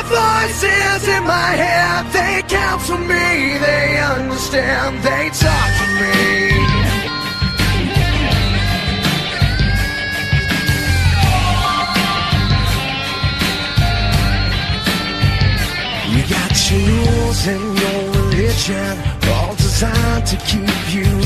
Voices in my head, they counsel me, they understand, they talk to me. You got your rules and your religion, all designed to keep you